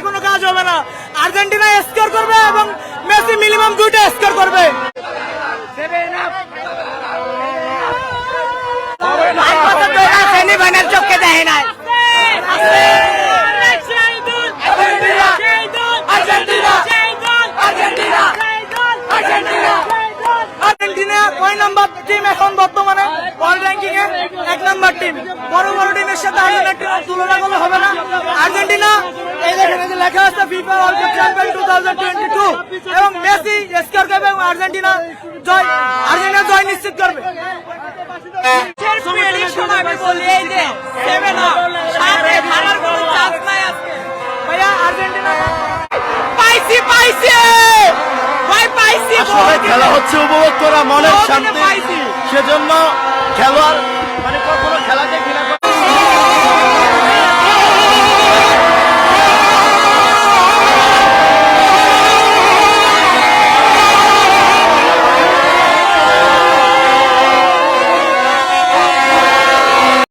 কোনো কাজ হবে না। আর্জেন্টিনা স্কোর করবে এবং মেসি মিনিমাম 2টা স্কোর করবে। সেমিফাইনাল চোখে দেখে নাই। আর্জেন্টিনা কয় নাম্বার টিম এখন বর্তমানে ওয়ার্ল্ড র্যাঙ্কিং এ? 1 নাম্বার টিম। বড় বড় টিমের সাথে আর্জেন্টিনা তুলনা করলে হবে না। আর্জেন্টিনা এই দেখেন এই যে লেখা আছে ফিফা ওয়ার্ল্ড কাপ চ্যাম্পিয়ন 2022 এবং মেসি স্কোর করবে এবং আর্জেন্টিনা জয় নিশ্চিত করবে। ভাইয়া আর্জেন্টিনা পাইছি ভাই পাইছি। খেলা হচ্ছে উপভোগ করা মনের শান্তি, সেজন্য খেলোয়াড় মানে কখনো খেলাতে